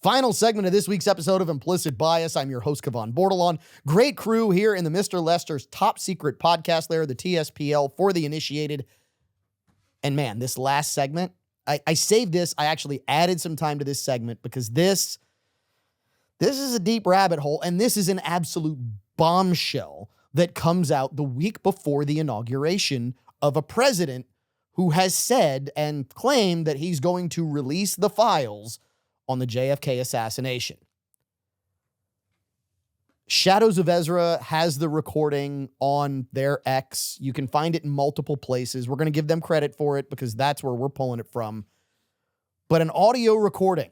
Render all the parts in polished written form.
Final segment of this week's episode of Implicit Bias. I'm your host, Kevon Bordelon. Great crew here in the Mr. Lester's top secret podcast lair, the TSPL for the initiated. And man, this last segment, I saved this. I actually added some time to this segment because this is a deep rabbit hole, and this is an absolute bombshell that comes out the week before the inauguration of a president who has said and claimed that he's going to release the files on the JFK assassination. Shadows of Ezra has the recording on their X. You can find it in multiple places. We're going to give them credit for it because that's where we're pulling it from. But an audio recording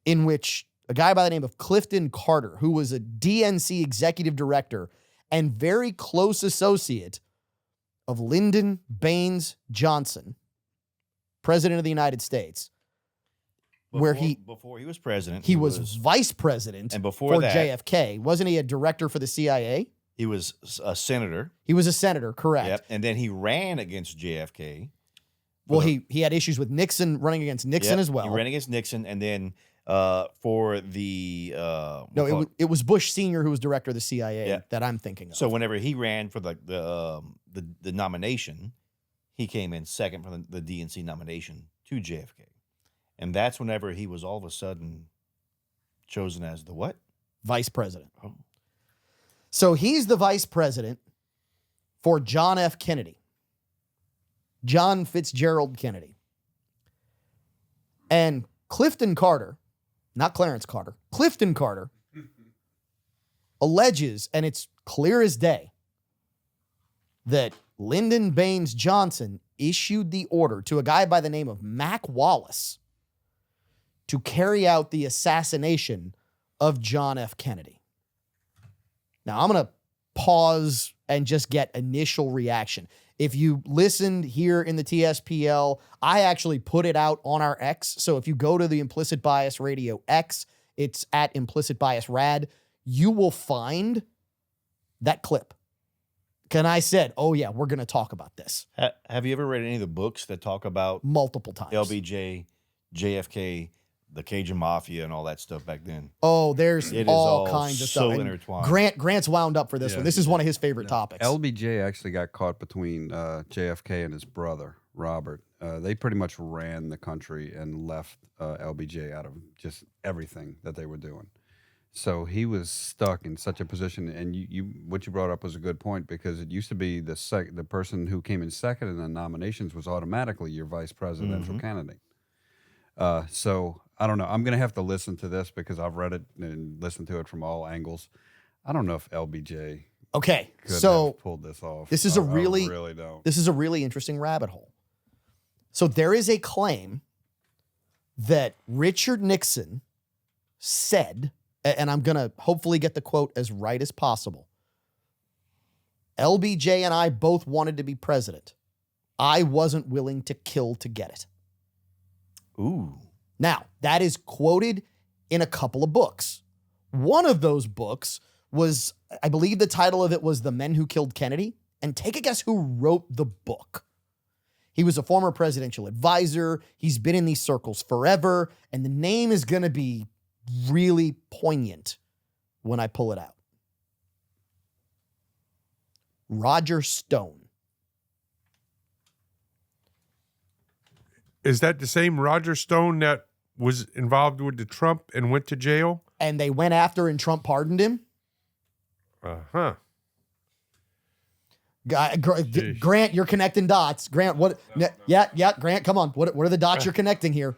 in which a guy by the name of Clifton Carter, who was a DNC executive director and very close associate of Lyndon Baines Johnson, President of the United States, before he was president, he was vice president, and before that, JFK. Wasn't he a director for the CIA? He was a senator. He was a senator, correct. Yep. And then he ran against JFK. Well, he had issues with Nixon, running against Nixon as well. He ran against Nixon, and then for the it was Bush Sr. who was director of the CIA that I'm thinking of. So whenever he ran for the nomination, he came in second for the DNC nomination to JFK. And that's whenever he was all of a sudden chosen as the what? Vice president. Oh. So he's the vice president for John F. Kennedy. John Fitzgerald Kennedy. And Clifton Carter, not Clarence Carter, Clifton Carter alleges, and it's clear as day, that Lyndon Baines Johnson issued the order to a guy by the name of Mac Wallace to carry out the assassination of John F. Kennedy. Now, I'm going to pause and just get initial reaction. If you listened here in the TSPL, I actually put it out on our X. So if you go to the Implicit Bias Radio X, it's at Implicit Bias Rad, you will find that clip. And I said, oh yeah, we're going to talk about this. Have you ever read any of the books that talk about multiple times LBJ, JFK, the Cajun Mafia, and all that stuff back then? Oh, there's all kinds of so stuff. intertwined. Grant's wound up for this one. This is one of his favorite topics. LBJ actually got caught between JFK and his brother, Robert. They pretty much ran the country and left LBJ out of just everything that they were doing. So he was stuck in such a position, and what you brought up was a good point, because it used to be the person who came in second in the nominations was automatically your vice presidential candidate. So I don't know. I'm going to have to listen to this because I've read it and listened to it from all angles. I don't know if LBJ could have pulled this off. This is I really don't. This is a really interesting rabbit hole. So there is a claim that Richard Nixon said, and I'm going to hopefully get the quote as right as possible, LBJ and I both wanted to be president. I wasn't willing to kill to get it. Ooh. Now, that is quoted in a couple of books. One of those books was, I believe the title of it was The Men Who Killed Kennedy. And take a guess who wrote the book. He was a former presidential advisor. He's been in these circles forever. And the name is going to be really poignant when I pull it out. Roger Stone. Is that the same Roger Stone that was involved with the Trump and went to jail? And they went after and Trump pardoned him? Uh-huh. Grant, you're connecting dots. Grant, what? No. Yeah, Grant, come on. What are the dots you're connecting here?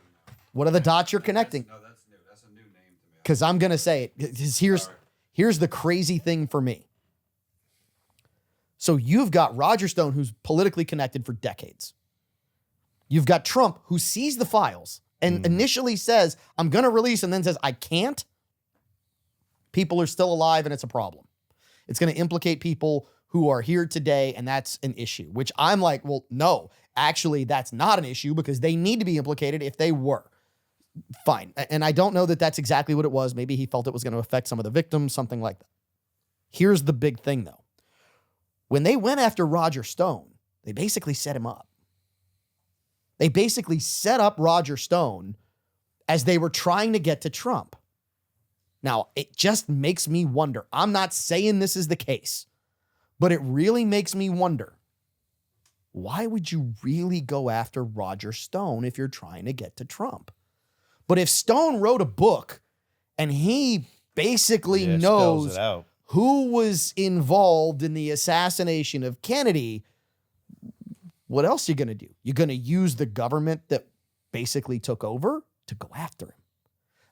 What are the dots you're connecting? No, that's new. That's a new name to me. Because I'm going to say it. Here's the crazy thing for me. So you've got Roger Stone, who's politically connected for decades. You've got Trump, who sees the files and initially says, I'm going to release, and then says, I can't. People are still alive, and it's a problem. It's going to implicate people who are here today, and that's an issue, which I'm like, well, no, actually, that's not an issue because they need to be implicated if they were. Fine. And I don't know that that's exactly what it was. Maybe he felt it was going to affect some of the victims, something like that. Here's the big thing, though. When they went after Roger Stone, they basically set him up. They basically set up Roger Stone as they were trying to get to Trump. Now, it just makes me wonder. I'm not saying this is the case, but it really makes me wonder, why would you really go after Roger Stone if you're trying to get to Trump? But if Stone wrote a book and he basically spells knows it out. who was involved in the assassination of Kennedy, what else are you going to do? You're going to use the government that basically took over to go after him.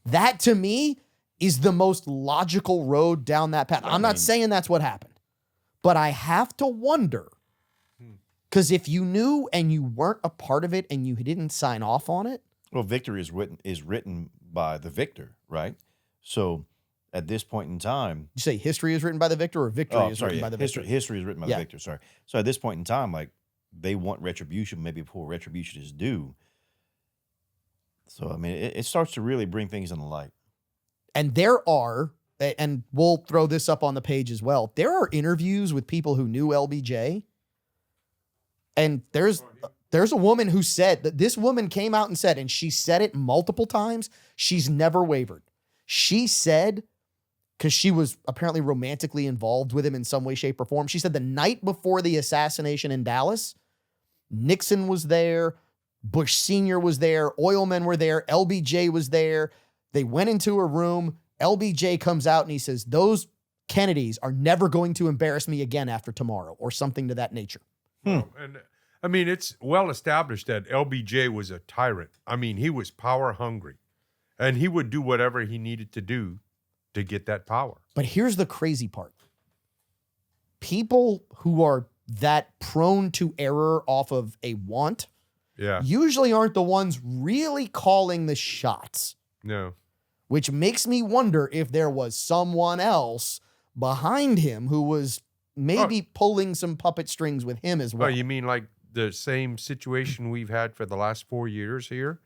That, to me, is the most logical road down that path. I'm not saying that's what happened, but I have to wonder, because if you knew and you weren't a part of it and you didn't sign off on it. Well, victory is written by the victor, right? So at this point in time, You say history is written by the victor, or victory is written by the victor? history is written by Yeah. the victor. Sorry. So at this point in time, like, they want retribution, maybe before retribution is due. So I mean, it starts to really bring things in the light. And there are, and we'll throw this up on the page as well, there are interviews with people who knew LBJ. And there's a woman who said that this woman came out and said, and she said it multiple times, she's never wavered. She said, because she was apparently romantically involved with him in some way, shape, or form, she said the night before the assassination in Dallas, Nixon was there, Bush Sr. was there, oil men were there, LBJ was there. They went into a room. LBJ comes out and he says, those Kennedys are never going to embarrass me again after tomorrow, or something to that nature. Well, and I mean, it's well established that LBJ was a tyrant. I mean, he was power hungry, and he would do whatever he needed to do to get that power. But here's the crazy part. People who are that prone to error off of a want Yeah. usually aren't the ones really calling the shots, No. which makes me wonder if there was someone else behind him who was maybe pulling some puppet strings with him as well. Oh, you mean like the same situation we've had for the last 4 years here?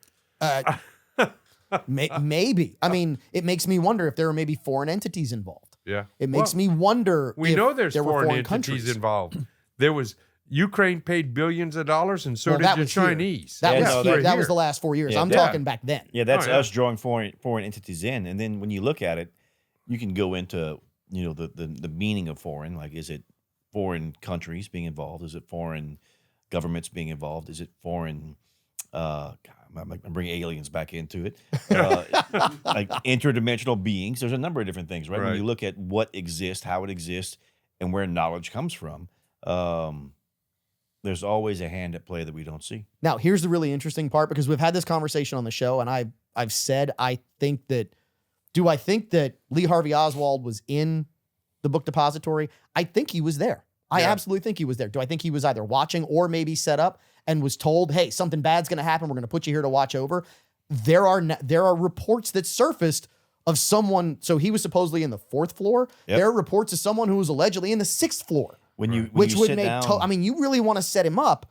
Maybe. I mean, it makes me wonder if there are maybe foreign entities involved. Yeah. It makes me wonder We if know there's there were foreign foreign entities countries involved. There was Ukraine paid billions of dollars, and so Well, did that the was here. Chinese. That Yeah, was no, here. that- That was the last 4 years. Yeah, I'm that- talking back then. Yeah, that's Oh, yeah. us drawing foreign entities in, and then when you look at it, you can go into the meaning of foreign. Like, is it foreign countries being involved? Is it foreign governments being involved? Is it foreign? God, I'm bringing aliens back into it. Like interdimensional beings. There's a number of different things, right? When Right. you look at what exists, how it exists, and where knowledge comes from, there's always a hand at play that we don't see. Now, here's the really interesting part, because we've had this conversation on the show, and I've said I think that Lee Harvey Oswald was in the book depository? I think he was there. I Yeah. absolutely think he was there. Do I think he was either watching or maybe set up and was told, hey, something bad's going to happen. We're going to put you here to watch over? There are reports that surfaced of someone. So he was supposedly in the 4th floor. Yep. There are reports of someone who was allegedly in the 6th floor, When you which you would sit make, down, I mean, you really want to set him up.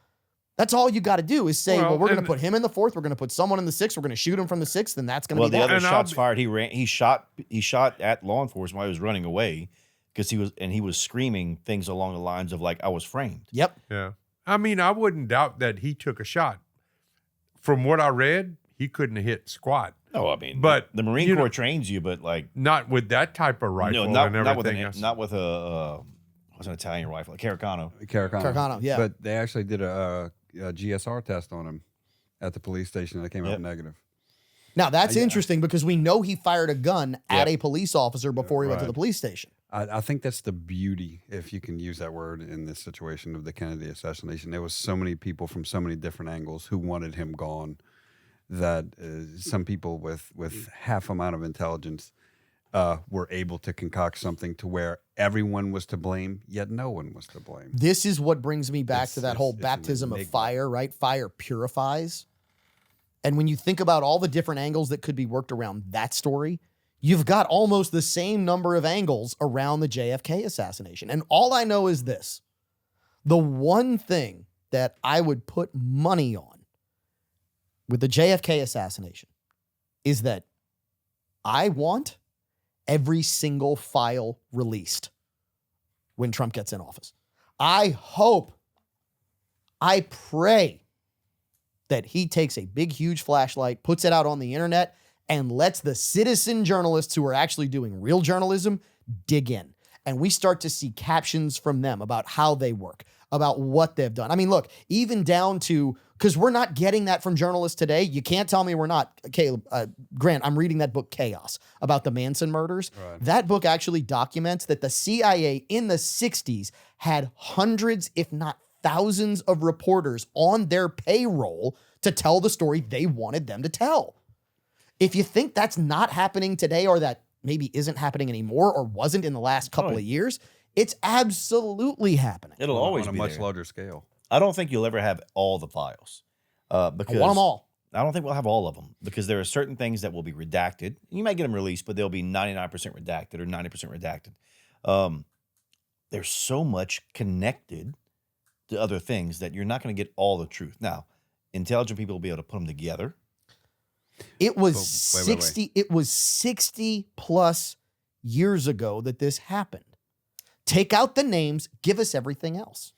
That's all you got to do is say, well, Well, we're going to and- put him in the 4th. We're going to put someone in the 6th. We're going to shoot him from the 6th. And that's going to well, be the that. other And I'll shots be- fired. He shot at law enforcement while he was running away because he was screaming things along the lines of like, I was framed. Yep. Yeah. I mean, I wouldn't doubt that he took a shot. From what I read, he couldn't have hit squat. No, I mean, But, the Marine you know- Corps trains you, but like, Not with that type of rifle no, and not with everything else. not with a what's an Italian rifle, a Caricano. Carcano, yeah. But they actually did a GSR test on him at the police station, and it came Yep. out negative. Now, that's interesting because we know he fired a gun at a police officer before he went to Right. the police station. I think that's the beauty, if you can use that word, in this situation of the Kennedy assassination. There was so many people from so many different angles who wanted him gone that some people with half amount of intelligence were able to concoct something to where everyone was to blame, yet no one was to blame. This is what brings me back to that whole it's an baptism of enigma. fire, right? Fire purifies. And when you think about all the different angles that could be worked around that story, you've got almost the same number of angles around the JFK assassination. And all I know is this. The one thing that I would put money on with the JFK assassination is that I want every single file released when Trump gets in office. I hope, I pray that he takes a big, huge flashlight, puts it out on the internet, and lets the citizen journalists who are actually doing real journalism dig in. And we start to see captions from them about how they work, about what they've done. I mean, look, even down to, because we're not getting that from journalists today. You can't tell me we're not. Caleb, Grant, I'm reading that book, Chaos, about the Manson murders. Right. That book actually documents that the CIA in the 60s had hundreds, if not thousands of reporters on their payroll to tell the story they wanted them to tell. If you think that's not happening today, or that maybe isn't happening anymore, or wasn't in the last couple of years, it's absolutely happening. It'll always on a be much there. larger scale. I don't think you'll ever have all the files. Because I want them all. I don't think we'll have all of them, because there are certain things that will be redacted. You might get them released, but they'll be 99% redacted or 90% redacted. There's so much connected to other things that you're not going to get all the truth. Now, intelligent people will be able to put them together. It was Wait. 60. It was 60 plus years ago that this happened. Take out the names. Give us everything else.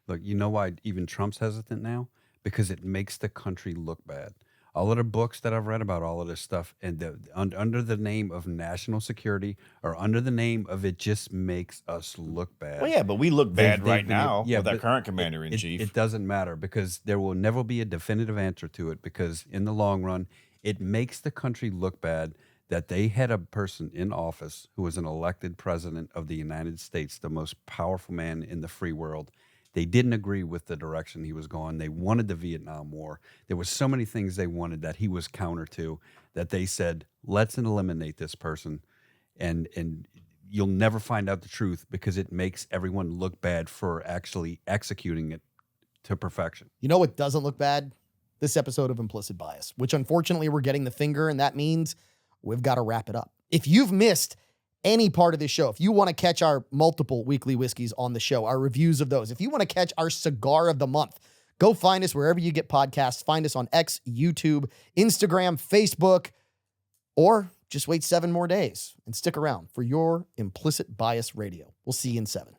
Look, you know why even Trump's hesitant now? Because it makes the country look bad. All of the books that I've read about all of this stuff, and under the name of national security, or under the name of it just makes us look bad. Well, yeah, but we look bad They've right been- now with our but current commander-in-chief. It doesn't matter, because there will never be a definitive answer to it, because in the long run, it makes the country look bad that they had a person in office who was an elected president of the United States, the most powerful man in the free world. They didn't agree with the direction he was going. They wanted the Vietnam War. There was so many things they wanted that he was counter to, that they said, let's eliminate this person, and you'll never find out the truth, because it makes everyone look bad for actually executing it to perfection. You know what doesn't look bad? This episode of Implicit Bias, which unfortunately we're getting the finger, and that means we've got to wrap it up. If you've missed any part of this show, if you want to catch our multiple weekly whiskeys on the show, our reviews of those, if you want to catch our cigar of the month, go find us wherever you get podcasts. Find us on X, YouTube, Instagram, Facebook, or just wait 7 more days and stick around for your Implicit Bias Radio. We'll see you in 7.